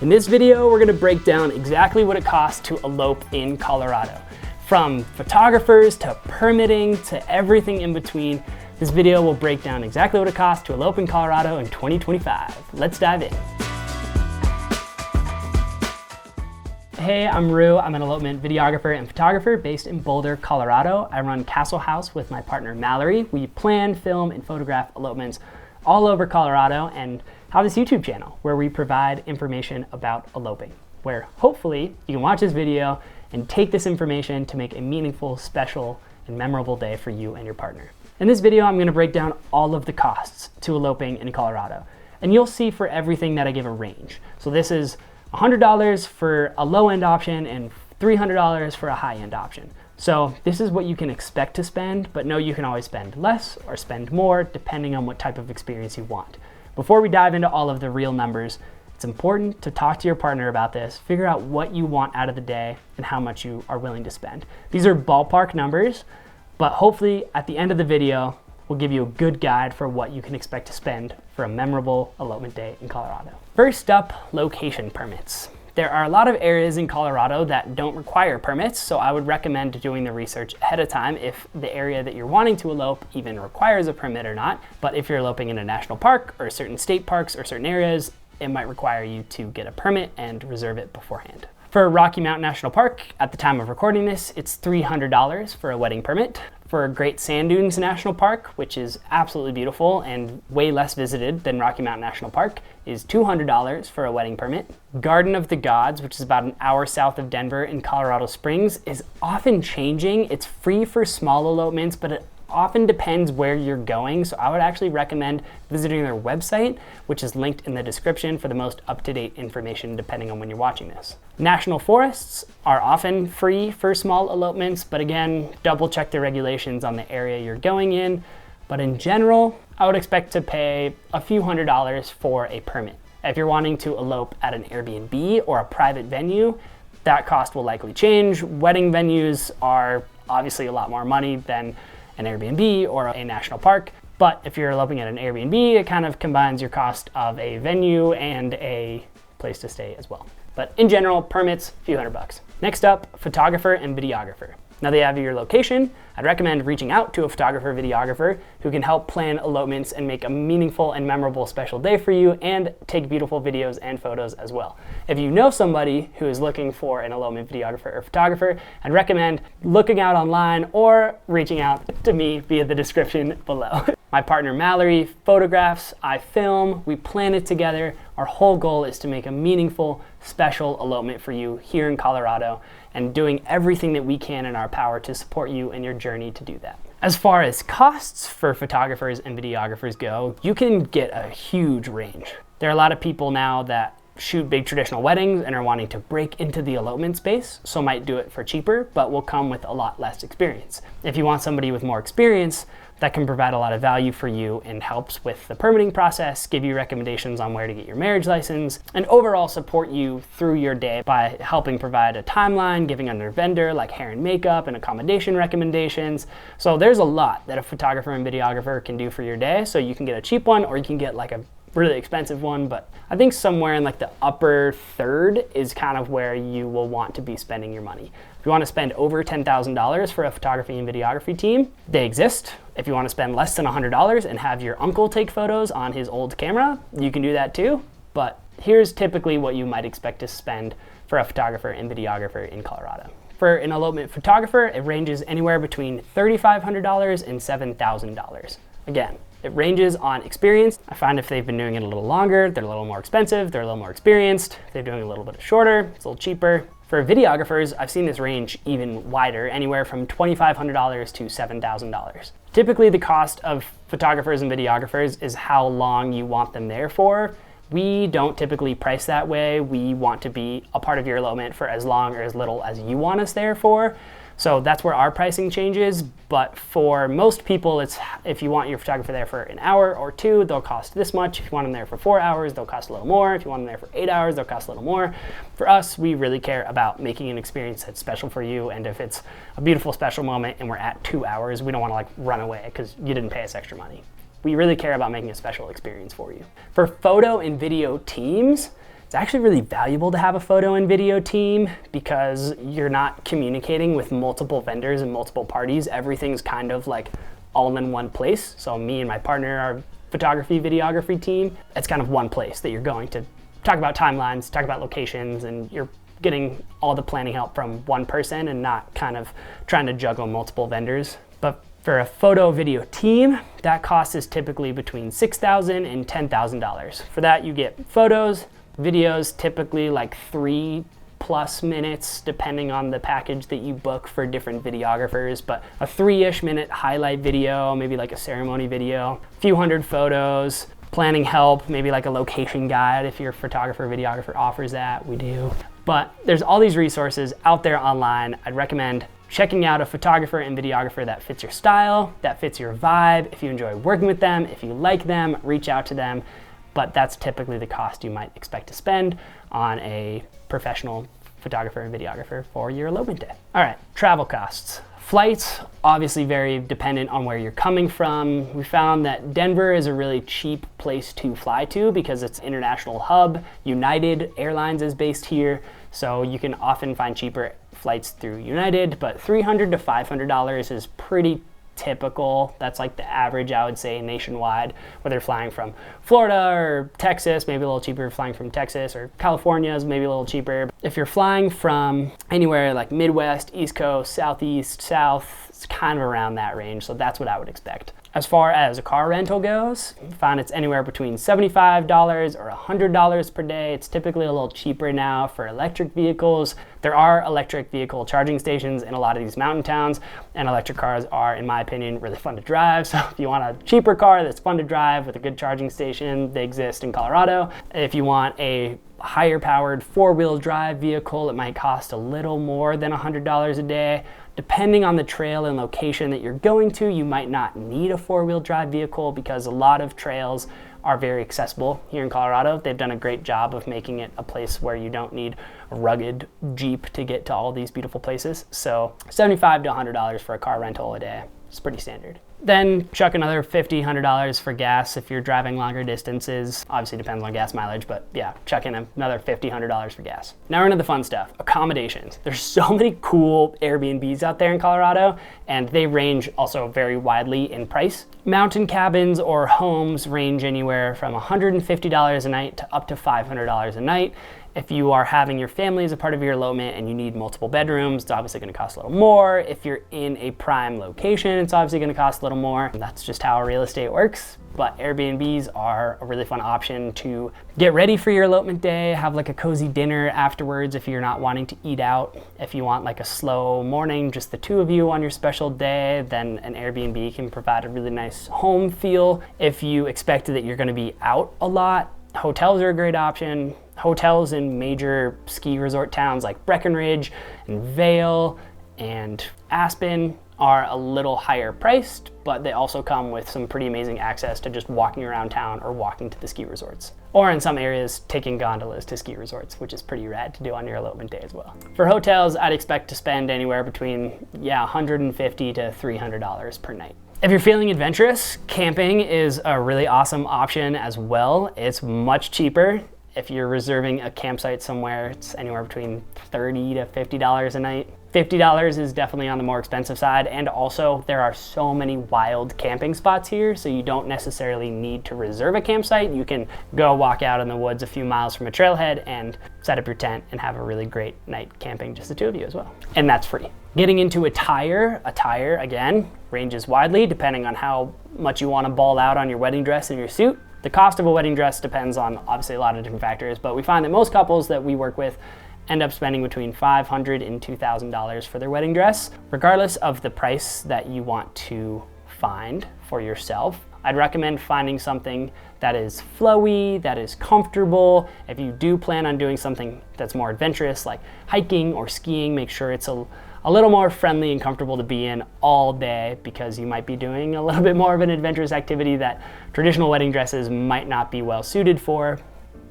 In this video, we're gonna break down exactly what it costs to elope in Colorado. From photographers to permitting to everything in between, this video will break down exactly what it costs to elope in Colorado in 2025. Let's dive in. Hey, I'm Rue. I'm an elopement videographer and photographer based in Boulder, Colorado. I run Castlehouse with my partner Mallory. We plan, film, and photograph elopements all over Colorado and have this YouTube channel where we provide information about eloping, where hopefully you can watch this video and take this information to make a meaningful, special, and memorable day for you and your partner. In this video, I'm going to break down all of the costs to eloping in Colorado. And you'll see for everything that I give a range. So this is $100 for a low-end option and $300 for a high-end option. So this is what you can expect to spend, but know you can always spend less or spend more depending on what type of experience you want. Before we dive into all of the real numbers, it's important to talk to your partner about this, figure out what you want out of the day and how much you are willing to spend. These are ballpark numbers, but hopefully at the end of the video, we'll give you a good guide for what you can expect to spend for a memorable elopement day in Colorado. First up, location permits. There are a lot of areas in Colorado that don't require permits, so I would recommend doing the research ahead of time if the area that you're wanting to elope even requires a permit or not. But if you're eloping in a national park or certain state parks or certain areas, it might require you to get a permit and reserve it beforehand. For Rocky Mountain National Park, at the time of recording this, it's $300 for a wedding permit. For Great Sand Dunes National Park, which is absolutely beautiful and way less visited than Rocky Mountain National Park, is $200 for a wedding permit. Garden of the Gods, which is about an hour south of Denver in Colorado Springs, is often changing. It's free for small elopements, but it often depends where you're going, so I would actually recommend visiting their website, which is linked in the description for the most up-to-date information depending on when you're watching this. National forests are often free for small elopements, but again, double check the regulations on the area you're going in. But in general, I would expect to pay a few $100s for a permit. If you're wanting to elope at an Airbnb or a private venue, that cost will likely change. Wedding venues are obviously a lot more money than an Airbnb or a national park. But if you're eloping at an Airbnb, it kind of combines your cost of a venue and a place to stay as well. But in general, permits, a few $100. Next up, photographer and videographer. Now that you have your location, I'd recommend reaching out to a photographer videographer who can help plan elopements and make a meaningful and memorable special day for you and take beautiful videos and photos as well. If you know somebody who is looking for an elopement videographer or photographer, I'd recommend looking out online or reaching out to me via the description below. My partner Mallory photographs, I film, we plan it together. Our whole goal is to make a meaningful, special elopement for you here in Colorado and doing everything that we can in our power to support you in your journey to do that. As far as costs for photographers and videographers go, you can get a huge range. There are a lot of people now that shoot big traditional weddings and are wanting to break into the elopement space, so might do it for cheaper, but will come with a lot less experience. If you want somebody with more experience, that can provide a lot of value for you and helps with the permitting process, give you recommendations on where to get your marriage license, and overall support you through your day by helping provide a timeline, giving under vendor like hair and makeup and accommodation recommendations. So there's a lot that a photographer and videographer can do for your day. So you can get a cheap one or you can get like a really expensive one, but I think somewhere in like the upper third is kind of where you will want to be spending your money. If you want to spend over $10,000 for a photography and videography team, they exist. If you want to spend less than $100 and have your uncle take photos on his old camera, you can do that too. But here's typically what you might expect to spend for a photographer and videographer in Colorado. For an elopement photographer, it ranges anywhere between $3,500 and $7,000. Again, it ranges on experience. I find if they've been doing it a little longer, they're a little more expensive, they're a little more experienced. If they're doing it a little bit shorter, it's a little cheaper. For videographers, I've seen this range even wider, anywhere from $2,500 to $7,000. Typically, the cost of photographers and videographers is how long you want them there for. We don't typically price that way. We want to be a part of your elopement for as long or as little as you want us there for. So that's where our pricing changes, but for most people, it's if you want your photographer there for an hour or two, they'll cost this much. If you want them there for 4 hours, they'll cost a little more. If you want them there for 8 hours, they'll cost a little more. For us, we really care about making an experience that's special for you, and if it's a beautiful, special moment and we're at 2 hours, we don't want to like run away because you didn't pay us extra money. We really care about making a special experience for you. For photo and video teams, it's It's actually really valuable to have a photo and video team because you're not communicating with multiple vendors and multiple parties. Everything's kind of like all in one place. So me and my partner, our photography, videography team, it's kind of one place that you're going to talk about timelines, talk about locations, and you're getting all the planning help from one person and not kind of trying to juggle multiple vendors. But for a photo video team, that cost is typically between $6,000 and $10,000. For that, you get photos, videos, typically like 3+ minutes, depending on the package that you book for different videographers, but a 3-ish minute highlight video, maybe like a ceremony video, a few hundred photos, planning help, maybe like a location guide if your photographer, videographer offers that, we do. But there's all these resources out there online. I'd recommend checking out a photographer and videographer that fits your style, that fits your vibe. If you enjoy working with them, if you like them, reach out to them. But that's typically the cost you might expect to spend on a professional photographer and videographer for your elopement day. All right, travel costs. Flights, obviously very dependent on where you're coming from. We found that Denver is a really cheap place to fly to because it's an international hub. United Airlines is based here, so you can often find cheaper flights through United, but $300 to $500 is pretty typical. That's like the average, I would say, nationwide, whether you're flying from Florida or Texas, maybe a little cheaper flying from Texas, or California is maybe a little cheaper. If you're flying from anywhere like Midwest, East Coast, Southeast, South, it's kind of around that range. So that's what I would expect. As far as a car rental goes, I find it's anywhere between $75 or $100 per day. It's typically a little cheaper now for electric vehicles. There are electric vehicle charging stations in a lot of these mountain towns, and electric cars are, in my opinion, really fun to drive. So if you want a cheaper car that's fun to drive with a good charging station, they exist in Colorado. If you want a higher powered 4-wheel drive vehicle, it might cost a little more than $100 a day. Depending on the trail and location that you're going to, you might not need a 4-wheel drive vehicle because a lot of trails are very accessible here in Colorado. They've done a great job of making it a place where you don't need a rugged Jeep to get to all these beautiful places. So $75 to $100 for a car rental a day is pretty standard. Then chuck another $50, $100 for gas if you're driving longer distances. Obviously depends on gas mileage, but yeah, chuck in another $50, $100 for gas. Now we're into the fun stuff, accommodations. There's so many cool Airbnbs out there in Colorado, and they range also very widely in price. Mountain cabins or homes range anywhere from $150 a night to up to $500 a night. If you are having your family as a part of your elopement and you need multiple bedrooms, it's obviously going to cost a little more. If you're in a prime location, it's obviously going to cost a little more. That's just how real estate works. But Airbnbs are a really fun option to get ready for your elopement day, have like a cozy dinner afterwards if you're not wanting to eat out. If you want like a slow morning, just the two of you on your special day, then an Airbnb can provide a really nice home feel. If you expect that you're going to be out a lot, hotels are a great option. Hotels in major ski resort towns like Breckenridge and Vail and Aspen are a little higher priced, but they also come with some pretty amazing access to just walking around town or walking to the ski resorts. Or in some areas, taking gondolas to ski resorts, which is pretty rad to do on your elopement day as well. For hotels, I'd expect to spend anywhere between, $150 to $300 per night. If you're feeling adventurous, camping is a really awesome option as well. It's much cheaper. If you're reserving a campsite somewhere, it's anywhere between $30 to $50 a night. $50 is definitely on the more expensive side, and also there are so many wild camping spots here, so you don't necessarily need to reserve a campsite. You can go walk out in the woods a few miles from a trailhead and set up your tent and have a really great night camping, just the two of you as well. And that's free. Getting into attire, again, ranges widely depending on how much you want to ball out on your wedding dress and your suit. The cost of a wedding dress depends on obviously a lot of different factors, but we find that most couples that we work with end up spending between $500 and $2,000 for their wedding dress. Regardless of the price that you want to find for yourself, I'd recommend finding something that is flowy, that is comfortable. If you do plan on doing something that's more adventurous, like hiking or skiing, make sure it's a little more friendly and comfortable to be in all day, because you might be doing a little bit more of an adventurous activity that traditional wedding dresses might not be well suited for.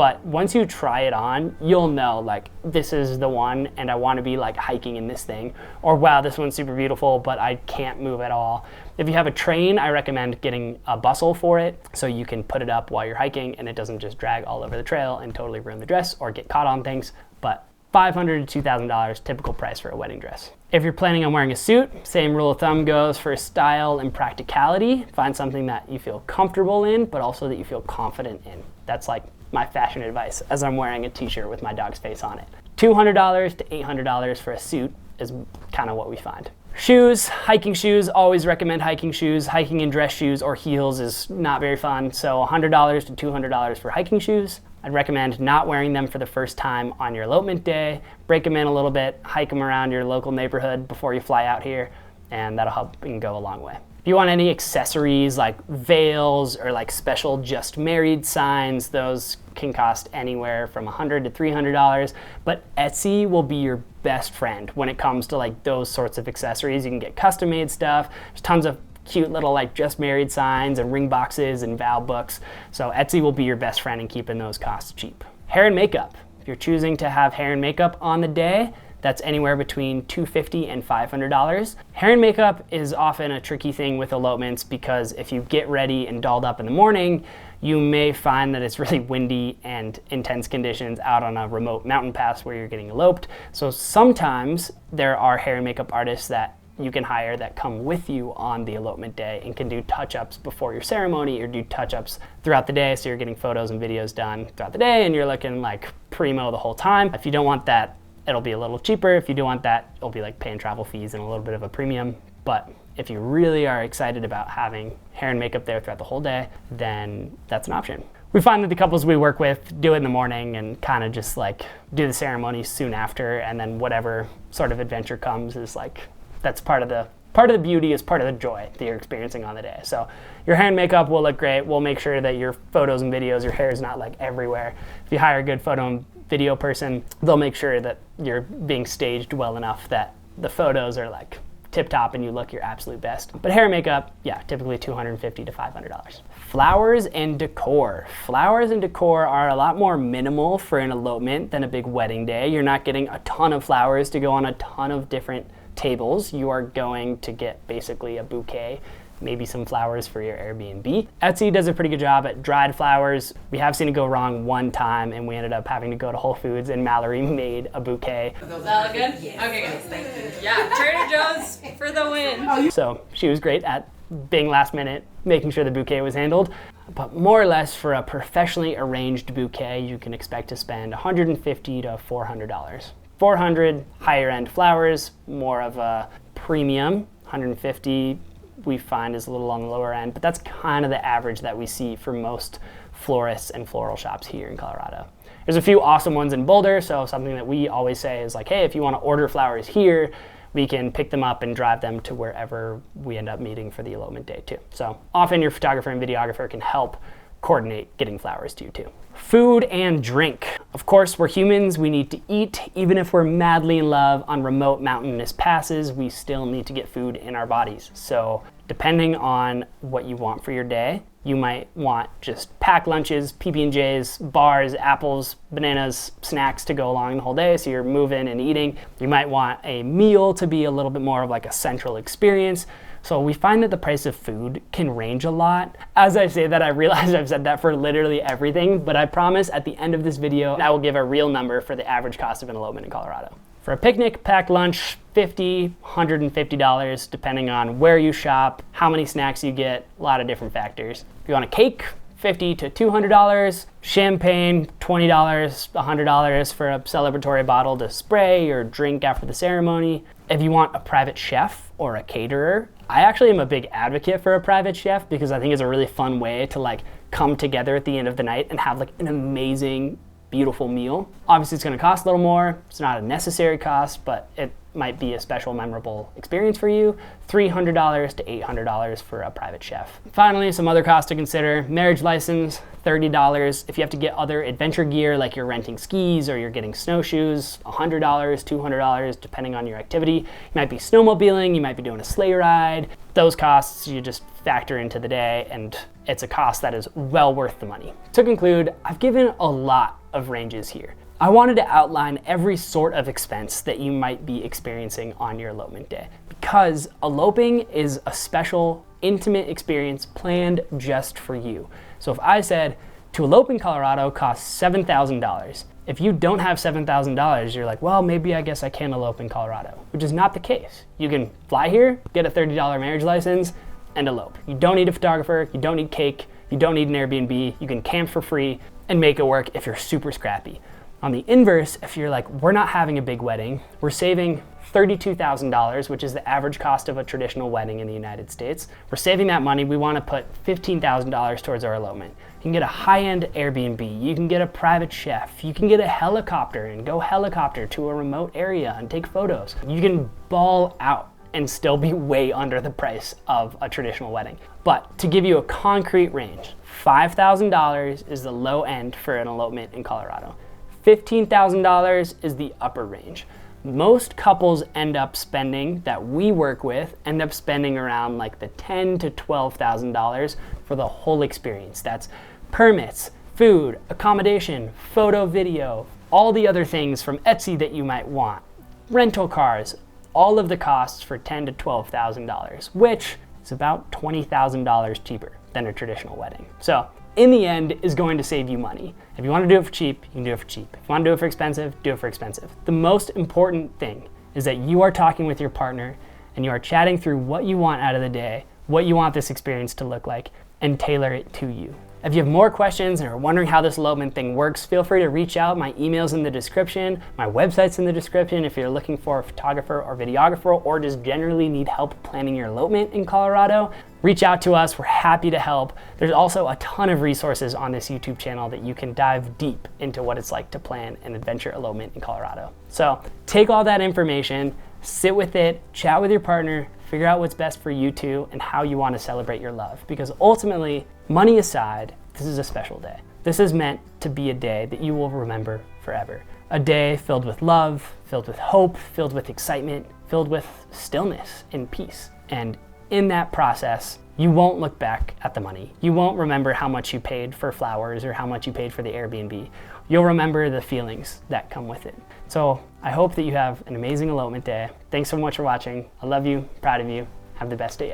but once you try it on, you'll know like this is the one and I want to be like hiking in this thing, or wow, this one's super beautiful, but I can't move at all. If you have a train, I recommend getting a bustle for it so you can put it up while you're hiking and it doesn't just drag all over the trail and totally ruin the dress or get caught on things. But $500 to $2,000, typical price for a wedding dress. If you're planning on wearing a suit, same rule of thumb goes for style and practicality. Find something that you feel comfortable in, but also that you feel confident in. That's like my fashion advice as I'm wearing a t-shirt with my dog's face on it. $200 to $800 for a suit is kind of what we find. Shoes, hiking shoes, always recommend hiking shoes. Hiking in dress shoes or heels is not very fun, so $100 to $200 for hiking shoes. I'd recommend not wearing them for the first time on your elopement day. Break them in a little bit, hike them around your local neighborhood before you fly out here, and that'll help and go a long way. If you want any accessories like veils or like special just married signs, those can cost anywhere from $100 to $300, but Etsy will be your best friend when it comes to like those sorts of accessories. You can get custom made stuff. There's tons of cute little like just married signs and ring boxes and vow books. So Etsy will be your best friend in keeping those costs cheap. Hair and makeup. If you're choosing to have hair and makeup on the day, that's anywhere between $250 and $500. Hair and makeup is often a tricky thing with elopements because if you get ready and dolled up in the morning, you may find that it's really windy and intense conditions out on a remote mountain pass where you're getting eloped. So sometimes there are hair and makeup artists that you can hire that come with you on the elopement day and can do touch-ups before your ceremony or do touch-ups throughout the day, so you're getting photos and videos done throughout the day and you're looking like primo the whole time. If you don't want that, it'll be a little cheaper. If you do want that, it'll be like paying travel fees and a little bit of a premium. But if you really are excited about having hair and makeup there throughout the whole day, then that's an option. We find that the couples we work with do it in the morning and kind of just like do the ceremony soon after, and then whatever sort of adventure comes is like, that's part of the beauty, is part of the joy that you're experiencing on the day. So your hair and makeup will look great. We'll make sure that your photos and videos, your hair is not like everywhere. If you hire a good photo and video person, they'll make sure that you're being staged well enough that the photos are like tip top and you look your absolute best. But hair and makeup, yeah, typically $250 to $500. Flowers and decor. Flowers and decor are a lot more minimal for an elopement than a big wedding day. You're not getting a ton of flowers to go on a ton of different tables. You are going to get basically a bouquet, maybe some flowers for your Airbnb. Etsy does a pretty good job at dried flowers. We have seen it go wrong one time and we ended up having to go to Whole Foods and Mallory made a bouquet. Does that look good? Yes. Okay, guys, thank you. Yeah, Trader Joe's for the win. So she was great at being last minute, making sure the bouquet was handled. But more or less for a professionally arranged bouquet, you can expect to spend $150 to $400. $400, higher end flowers, more of a premium. $150 we find is a little on the lower end, but that's kind of the average that we see for most florists and floral shops here in Colorado. There's a few awesome ones in Boulder, so something that we always say is like, hey, if you want to order flowers here, we can pick them up and drive them to wherever we end up meeting for the elopement day too. So often your photographer and videographer can help coordinate getting flowers to you too. Food and drink. Of course, we're humans, we need to eat. Even if we're madly in love on remote mountainous passes, we still need to get food in our bodies. So depending on what you want for your day, you might want just packed lunches, PB&Js, bars, apples, bananas, snacks to go along the whole day, so you're moving and eating. You might want a meal to be a little bit more of like a central experience. So we find that the price of food can range a lot. As I say that, I realize I've said that for literally everything, but I promise at the end of this video, I will give a real number for the average cost of an elopement in Colorado. For a picnic, packed lunch, $50, $150, depending on where you shop, how many snacks you get, a lot of different factors. If you want a cake, $50 to $200, champagne, $20, $100 for a celebratory bottle to spray or drink after the ceremony. If you want a private chef or a caterer, I actually am a big advocate for a private chef because I think it's a really fun way to like come together at the end of the night and have like an amazing, beautiful meal. Obviously it's gonna cost a little more. It's not a necessary cost, but it might be a special memorable experience for you, $300 to $800 for a private chef. Finally, some other costs to consider. Marriage license, $30. If you have to get other adventure gear, like you're renting skis or you're getting snowshoes, $100, $200, depending on your activity. You might be snowmobiling, you might be doing a sleigh ride. Those costs you just factor into the day, and it's a cost that is well worth the money. To conclude, I've given a lot of ranges here. I wanted to outline every sort of expense that you might be experiencing on your elopement day, because eloping is a special, intimate experience planned just for you. So if I said, to elope in Colorado costs $7,000, if you don't have $7,000, you're like, well, maybe I guess I can't elope in Colorado, which is not the case. You can fly here, get a $30 marriage license, and elope. You don't need a photographer, you don't need cake, you don't need an Airbnb, you can camp for free and make it work if you're super scrappy. On the inverse, if you're like, we're not having a big wedding, we're saving $32,000, which is the average cost of a traditional wedding in the United States. We're saving that money, we want to put $15,000 towards our elopement. You can get a high-end Airbnb, you can get a private chef, you can get a helicopter and go helicopter to a remote area and take photos. You can ball out and still be way under the price of a traditional wedding. But to give you a concrete range, $5,000 is the low end for an elopement in Colorado. $15,000 is the upper range. Most couples that we work with end up spending around like the $10,000 to $12,000 for the whole experience. That's permits, food, accommodation, photo, video, all the other things from Etsy that you might want, rental cars, all of the costs for $10,000 to $12,000, which is about $20,000 cheaper than a traditional wedding. So in the end, is going to save you money. If you want to do it for cheap, you can do it for cheap. If you want to do it for expensive, do it for expensive. The most important thing is that you are talking with your partner and you are chatting through what you want out of the day, what you want this experience to look like, and tailor it to you. If you have more questions and are wondering how this elopement thing works, feel free to reach out. My email's in the description, my website's in the description if you're looking for a photographer or videographer or just generally need help planning your elopement in Colorado. Reach out to us, we're happy to help. There's also a ton of resources on this YouTube channel that you can dive deep into what it's like to plan an adventure elopement in Colorado. So take all that information, sit with it, chat with your partner, figure out what's best for you two and how you want to celebrate your love. Because ultimately, money aside, this is a special day. This is meant to be a day that you will remember forever. A day filled with love, filled with hope, filled with excitement, filled with stillness and peace. And in that process, you won't look back at the money. You won't remember how much you paid for flowers or how much you paid for the Airbnb. You'll remember the feelings that come with it. So I hope that you have an amazing elopement day. Thanks so much for watching. I love you, proud of you. Have the best day ever.